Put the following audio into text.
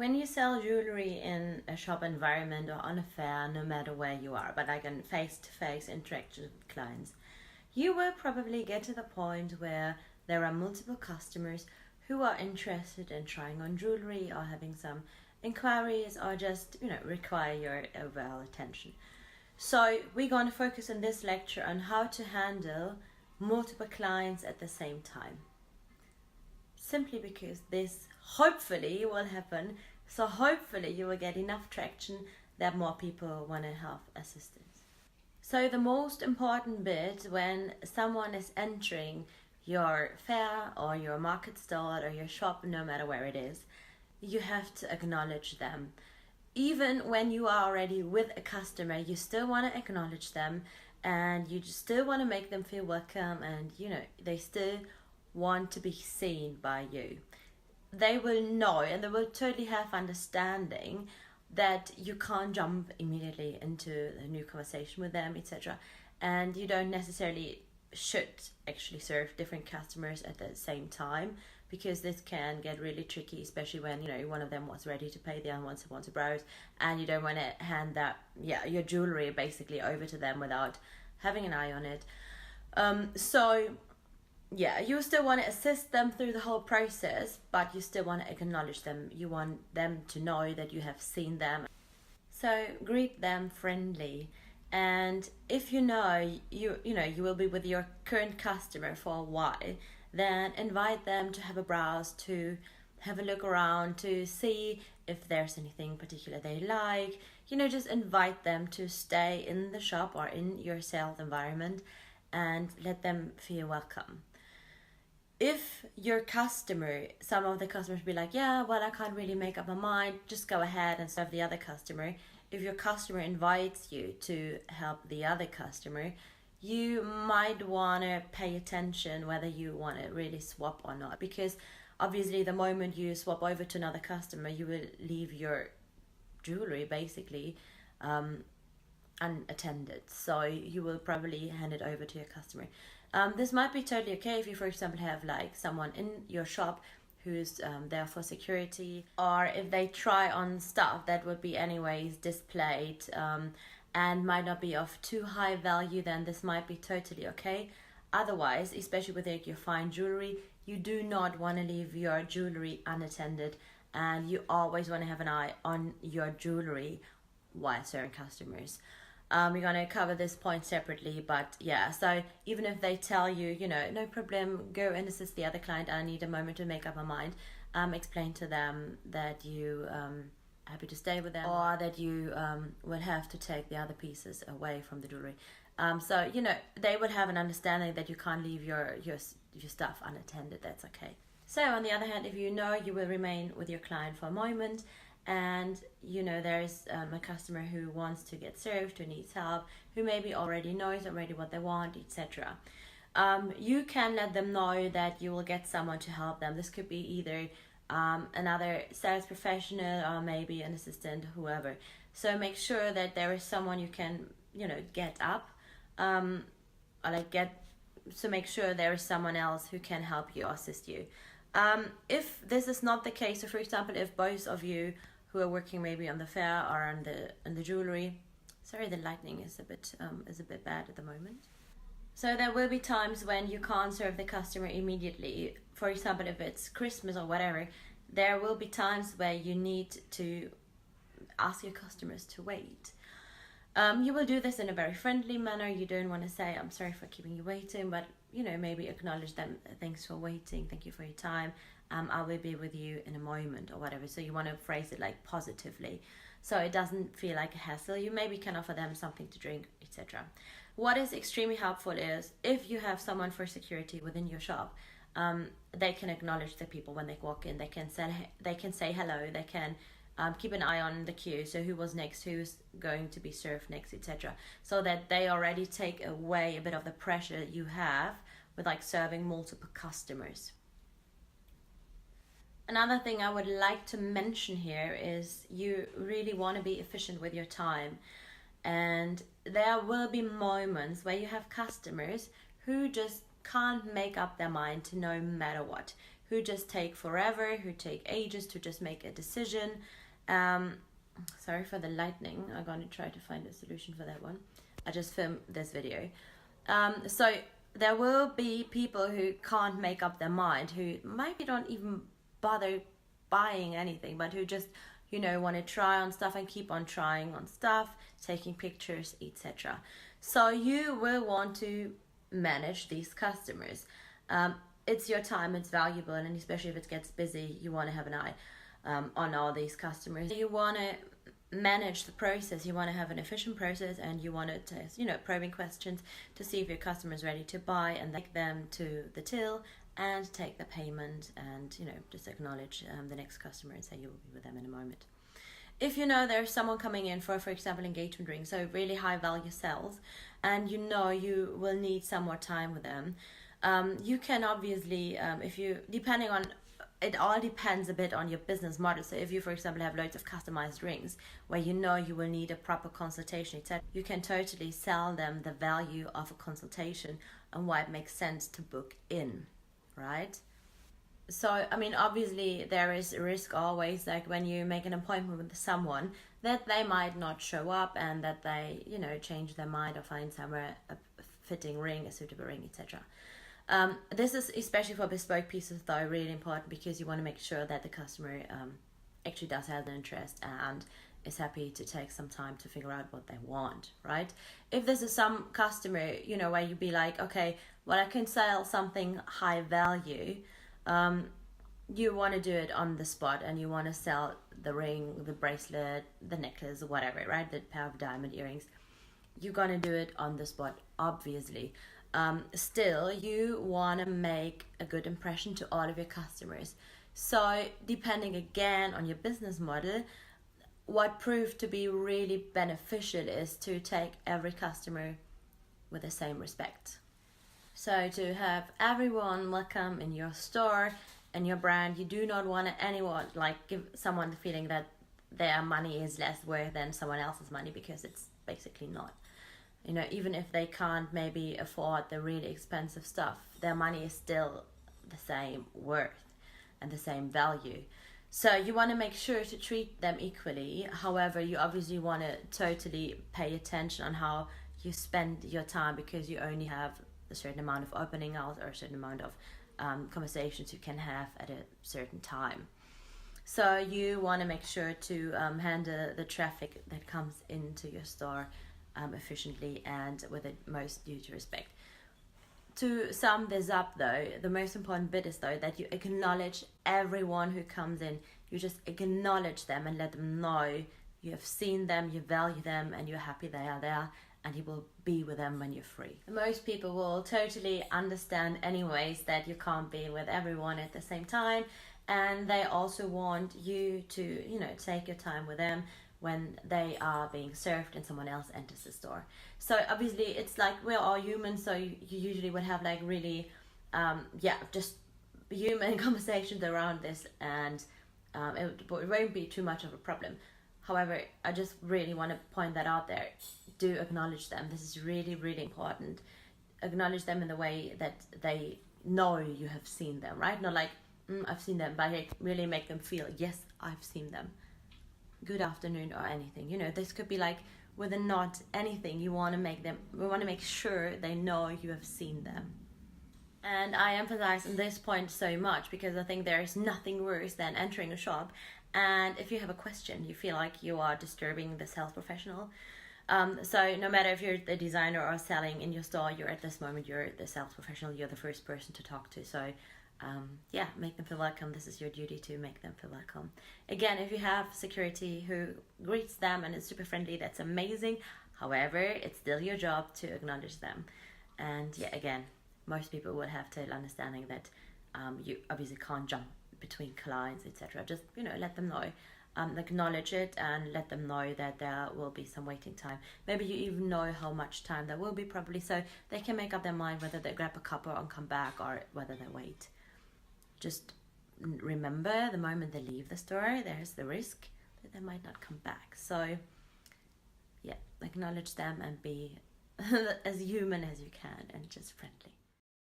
When you sell jewelry in a shop environment or on a fair, no matter where you are, but like in face-to-face interaction with clients, you will probably get to the point where there are multiple customers who are interested in trying on jewelry or having some inquiries or just, require your overall attention. So we're going to focus in this lecture on how to handle multiple clients at the same time. Simply because this hopefully will happen, so hopefully you will get enough traction that more people want to have assistance. So the most important bit when someone is entering your fair or your market stall or your shop, no matter where it is, you have to acknowledge them. Even when you are already with a customer, you still want to acknowledge them, and you just still want to make them feel welcome, and they still want to be seen by you. They will know and they will totally have understanding that you can't jump immediately into a new conversation with them, etc. And you don't necessarily should actually serve different customers at the same time, because this can get really tricky, especially when one of them was ready to pay, the other one wants to browse, and you don't want to hand your jewelry basically over to them without having an eye on it. You still want to assist them through the whole process, but you still want to acknowledge them. You want them to know that you have seen them. So greet them friendly. And if you will be with your current customer for a while, then invite them to have a browse, to have a look around, to see if there's anything particular they like. Just invite them to stay in the shop or in your sales environment and let them feel welcome. If your customer, some of the customers be like, yeah, well, I can't really make up my mind, just go ahead and serve the other customer. If your customer invites you to help the other customer, you might want to pay attention whether you want to really swap or not, because obviously the moment you swap over to another customer, you will leave your jewelry basically unattended. So you will probably hand it over to your customer. This might be totally okay if you, for example, have like someone in your shop who's there for security, or if they try on stuff that would be anyways displayed and might not be of too high value, then this might be totally okay. Otherwise, especially with your fine jewelry, you do not want to leave your jewelry unattended, and you always want to have an eye on your jewelry while serving customers. We're going to cover this point separately, but so even if they tell you, no problem, go and assist the other client, I need a moment to make up my mind, explain to them that you happy to stay with them, or that you will have to take the other pieces away from the jewelry. They would have an understanding that you can't leave your stuff unattended. That's okay. So on the other hand, if you will remain with your client for a moment, and there's a customer who wants to get served, who needs help, who maybe already knows what they want, etc. You can let them know that you will get someone to help them. This could be either another sales professional or maybe an assistant, whoever. So make sure that there is someone you can get up, so make sure there is someone else who can help you or assist you. If this is not the case, so for example, if both of you who are working maybe on the fair or on the jewelry, sorry, the lighting is a bit bad at the moment. So there will be times when you can't serve the customer immediately. For example, if it's Christmas or whatever, there will be times where you need to ask your customers to wait. You will do this in a very friendly manner. You don't want to say, I'm sorry for keeping you waiting, but maybe acknowledge them. Thanks for waiting. Thank you for your time. I will be with you in a moment, or whatever. So you want to phrase it like positively, so it doesn't feel like a hassle. You maybe can offer them something to drink, etc. What is extremely helpful is if you have someone for security within your shop, they can acknowledge the people when they walk in. They can say hello. They can keep an eye on the queue, so who was next, who's going to be served next, etc. So that they already take away a bit of the pressure you have with like serving multiple customers. Another thing I would like to mention here is you really want to be efficient with your time, and there will be moments where you have customers who just can't make up their mind to no matter what, who just take forever, who take ages to just make a decision. Sorry for the lightning. I'm going to try to find a solution for that one. I just filmed this video. So there will be people who can't make up their mind, who maybe don't even bother buying anything, but who just, want to try on stuff and keep on trying on stuff, taking pictures, etc. So you will want to manage these customers. It's your time, it's valuable, and especially if it gets busy, you want to have an eye on all these customers. You want to manage the process, you want to have an efficient process, and you want to test, probing questions to see if your customer is ready to buy, and take them to the till and take the payment, and just acknowledge the next customer and say you will be with them in a moment. If there's someone coming in for example, engagement ring, so really high value sales, and you will need some more time with them, you can obviously, depending on, it all depends a bit on your business model. So if you, for example, have loads of customized rings where you will need a proper consultation, etc., you can totally sell them the value of a consultation and why it makes sense to book in, right? So, obviously there is a risk always, like when you make an appointment with someone, that they might not show up and that they, change their mind or find somewhere a fitting ring, a suitable ring, etc. This is, especially for bespoke pieces though, really important, because you want to make sure that the customer actually does have an interest and is happy to take some time to figure out what they want, right? If this is some customer, where you'd be like, okay, well, I can sell something high value, you want to do it on the spot, and you want to sell the ring, the bracelet, the necklace, whatever, right? The pair of diamond earrings. You're going to do it on the spot, obviously. Still, you want to make a good impression to all of your customers. So depending again on your business model, what proved to be really beneficial is to take every customer with the same respect. So to have everyone welcome in your store and your brand, you do not want anyone, give someone the feeling that their money is less worth than someone else's money, because it's basically not. Even if they can't maybe afford the really expensive stuff, their money is still the same worth and the same value. So you want to make sure to treat them equally. However, you obviously want to totally pay attention on how you spend your time, because you only have a certain amount of opening hours or a certain amount of conversations you can have at a certain time. So you want to make sure to handle the traffic that comes into your store efficiently and with the most due respect. To sum this up though, the most important bit is though that you acknowledge everyone who comes in. You just acknowledge them and let them know you have seen them, you value them, and you're happy they are there, and you will be with them when you're free. Most people will totally understand anyways that you can't be with everyone at the same time, and they also want you to, take your time with them when they are being served and someone else enters the store. So obviously it's like we're all human, so you usually would have really just human conversations around this, and it won't be too much of a problem. However, I just really want to point that out there. Do acknowledge them. This is really, really important. Acknowledge them in the way that they know you have seen them, right? Not like, I've seen them, but really make them feel, yes, I've seen them. Good afternoon or anything. This could be with a nod, anything. We want to make sure they know you have seen them. And I emphasize on this point so much because I think there is nothing worse than entering a shop, and if you have a question, you feel like you are disturbing the sales professional. So no matter if you're the designer or selling in your store, you're at this moment, you're the sales professional, you're the first person to talk to. So make them feel welcome. This is your duty to make them feel welcome. Again, if you have security who greets them and is super friendly, that's amazing. However, it's still your job to acknowledge them. And again, most people would have total understanding that you obviously can't jump between clients, etc. Just let them know, acknowledge it, and let them know that there will be some waiting time. Maybe you even know how much time there will be, probably, so they can make up their mind whether they grab a cuppa and come back or whether they wait. Just remember, the moment they leave the store, there's the risk that they might not come back. So acknowledge them and be as human as you can and just friendly.